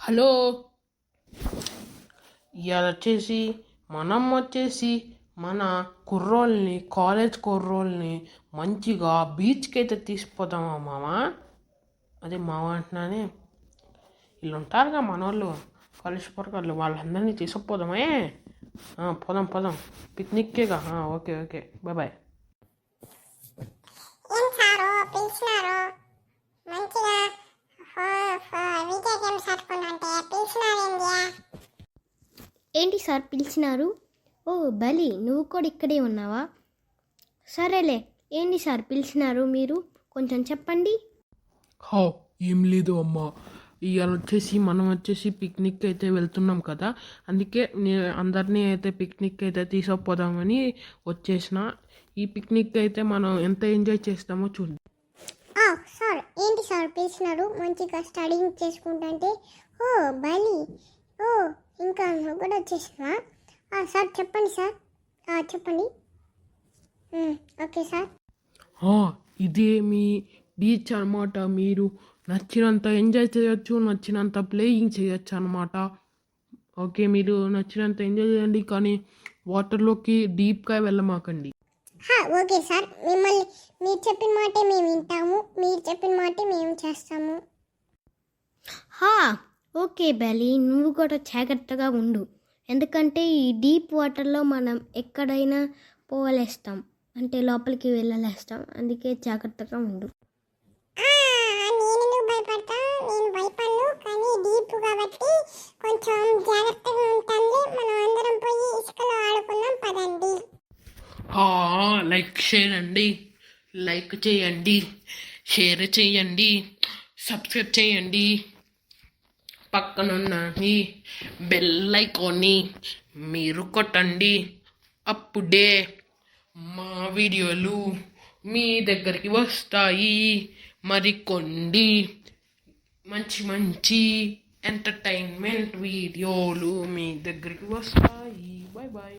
Hello, ఇవాళ మనం వచ్చేసి మన కాలేజ్ కుర్రోల్ని మంచిగా బీచ్కి అయితే తీసుకుపోదామా మామ. అదే మామ అంటున్నానే, వీళ్ళు ఉంటారుగా మనోళ్ళు, కాలేజ్ పొరగాళ్ళు, వాళ్ళందరినీ తీసుకుపోదామే. పోదాం పోదాం, పిక్నిక్కేగా. Okay okay, bye bye. ఏం సారు పిలిచినారు మంచిగా వీడియో గేమ్స్ ఆడుకుంటుంటే పిలిచినారేంద్యా? ఏంటి సార్ పిలిచినారు? ఓ బలి, నువ్వు కూడా ఇక్కడే ఉన్నావా? సరేలే, ఏంటి సార్ పిలిచినారు మీరు? కొంచెం చెప్పండి. ఏం లేదు అమ్మా, ఇవాళ మనం పిక్నిక్ అయితే వెళ్తున్నాం కదా, అందుకే అందరినీ అయితే పిక్నిక్ అయితే తీసుకుపోదామని వచ్చేసిన. ఈ పిక్నిక్ అయితే మనం ఎంత ఎంజాయ్ చేస్తామో చూద్దాం. సార్ ఏంటి సార్ పిలిచినారు? మంచిగా స్టడీయింగ్ చేసుకుంటుంటే. ఓ బలి, ఓ ఇంకా నువ్వు కూడా వచ్చేసినా? సార్ చెప్పండి సార్, చెప్పండి. Okay sir. ఇదే మీ బీచ్ అనమాట. మీరు నచ్చినంత ఎంజాయ్ చేయొచ్చు, నచ్చినంత ప్లేయింగ్ చేయొచ్చు అనమాట. ఓకే, మీరు నచ్చినంత ఎంజాయ్ చేయండి, కానీ వాటర్లోకి డీప్గా వెళ్ళమాకండి. ఓకే సార్, మిమ్మల్ని మీరు చెప్పిన మాటే మేము వింటాము, మీరు చెప్పిన మాటే మేము చేస్తాము. ఓకే బలి, నువ్వు కూడా జాగ్రత్తగా ఉండు, ఎందుకంటే ఈ డీప్ వాటర్లో మనం ఎక్కడైనా పోవలేస్తాం, అంటే లోపలికి వెళ్ళలేస్తాం, అందుకే జాగ్రత్తగా ఉండు. నేను భయపడతా, నేను భయపడను, కానీ డీప్ కాబట్టి కొంచెం జాగ్రత్తగా ఉంటుంది. మనం అందరం పోయి ఇసుకలో ఆడుకుందాం పదండి. లైక్ చేయండి, షేర్ చేయండి, సబ్స్క్రైబ్ చేయండి, పక్కనున్న ఈ బెల్ ఐకాన్ని మీరు కొట్టండి. అప్పుడే మా వీడియోలు మీ దగ్గరికి వస్తాయి. మరికొన్ని మంచి మంచి ఎంటర్టైన్మెంట్ వీడియోలు మీ దగ్గరికి వస్తాయి. Bye bye.